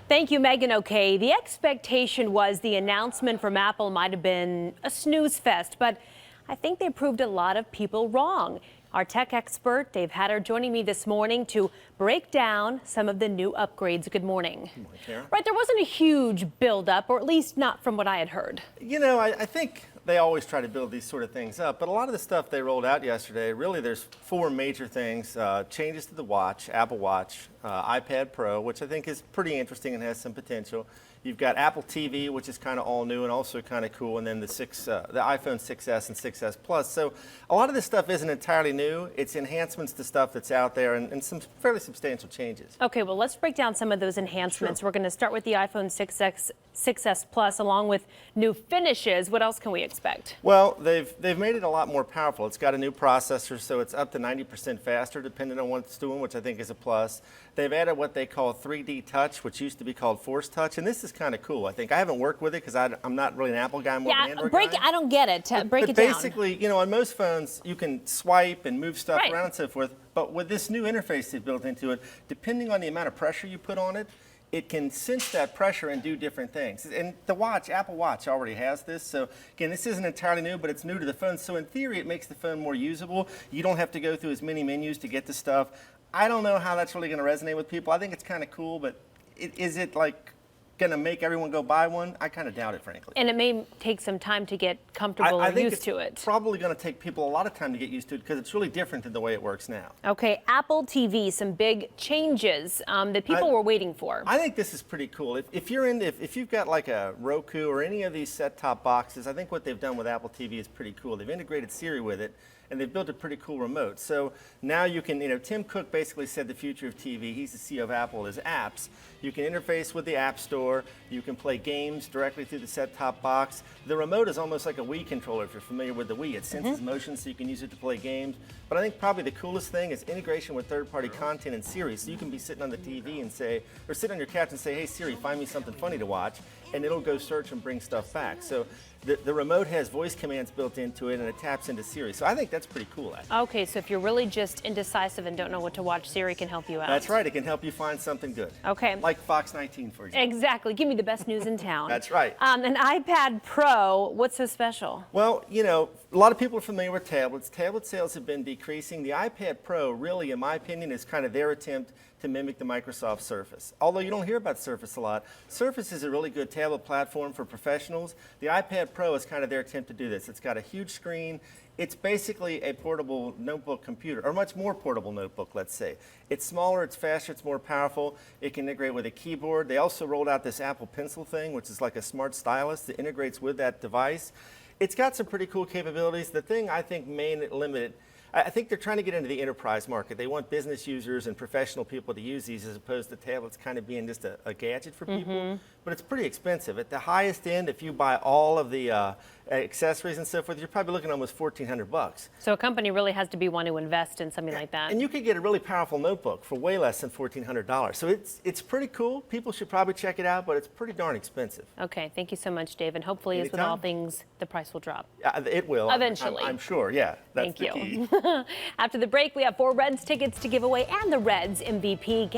Thank you, Megan. Okay, the expectation was the announcement from Apple might have been a snooze fest, but I think they proved a lot of people wrong. Our tech expert, Dave Hatter, joining me this morning to break down some of the new upgrades. Good morning. Good morning, Kara. Right, there wasn't a huge buildup, or at least not from what I had heard. You know, I think they always try to build these sort of things up, but a lot of the stuff they rolled out yesterday, really there's four major things. Changes to the watch, Apple Watch, iPad Pro, which I think is pretty interesting and has some potential. You've got Apple TV, which is kind of all new and also kind of cool, and then the iPhone 6s and 6s Plus. So a lot of this stuff isn't entirely new. It's enhancements to stuff that's out there and some fairly substantial changes. Okay, well, let's break down some of those enhancements. Sure. We're going to start with the iPhone 6s Plus, along with new finishes. What else can we expect? Well, they've made it a lot more powerful. It's got a new processor, so it's up to 90% faster, depending on what it's doing, which I think is a plus. They've added what they call 3D Touch, which used to be called Force Touch, and this is kind of cool. I think I haven't worked with it because I'm not really an Apple guy, I'm more of an Android guy. I don't get it. Break it down. Basically, you know, on most phones, you can swipe and move stuff around and so forth. But with this new interface they've built into it, depending on the amount of pressure you put on it, it can sense that pressure and do different things. And the watch, Apple Watch, already has this. So again, this isn't entirely new, but it's new to the phone. So in theory, it makes the phone more usable. You don't have to go through as many menus to get the stuff. I don't know how that's really going to resonate with people. I think it's kind of cool, but is it like going to make everyone go buy one? I kind of doubt it, frankly. And it may take some time to get comfortable and used to it. It's probably going to take people a lot of time to get used to it because it's really different than the way it works now. Okay, Apple TV, some big changes that people were waiting for. I think this is pretty cool. If you've got like a Roku or any of these set-top boxes, I think what they've done with Apple TV is pretty cool. They've integrated Siri with it, and they've built a pretty cool remote. So now you can, you know, Tim Cook basically said the future of TV, he's the CEO of Apple, is apps. You can interface with the App Store. You can play games directly through the set-top box. The remote is almost like a Wii controller if you're familiar with the Wii. It senses motion so you can use it to play games. But I think probably the coolest thing is integration with third-party content in Siri. So you can be sitting on the TV and say, or sit on your couch and say, hey Siri, find me something funny to watch, and it'll go search and bring stuff back. So the remote has voice commands built into it, and it taps into Siri. So I think that's pretty cool, actually. Okay, so if you're really just indecisive and don't know what to watch, Siri can help you out. That's right. It can help you find something good. Okay. Like Fox19, for example. Exactly. Give me the best news in town. That's right. An iPad Pro, what's so special? Well, you know, a lot of people are familiar with tablets. Tablet sales have been decreasing. The iPad Pro, really, in my opinion, is kind of their attempt to mimic the Microsoft Surface. Although you don't hear about Surface a lot, Surface is a really good tablet platform for professionals. The iPad Pro is kind of their attempt to do this. It's got a huge screen. It's basically a portable notebook computer, or much more portable notebook, let's say. It's smaller, it's faster, it's more powerful. It can integrate with a keyboard. They also rolled out this Apple Pencil thing, which is like a smart stylus that integrates with that device. It's got some pretty cool capabilities. The thing I think may limit it, I think they're trying to get into the enterprise market. They want business users and professional people to use these as opposed to tablets kind of being just a gadget for people. But it's pretty expensive. At the highest end, if you buy all of the accessories and so forth, you're probably looking at almost $1,400. So a company really has to be one to invest in something like that. And you could get a really powerful notebook for way less than $1,400. So it's pretty cool. People should probably check it out, but it's pretty darn expensive. Okay, thank you so much, Dave. And hopefully, as with all things, the price will drop. It will. Eventually. I'm sure, yeah. That's Thank the you. key. After the break, we have 4 Reds tickets to give away and the Reds MVP. Get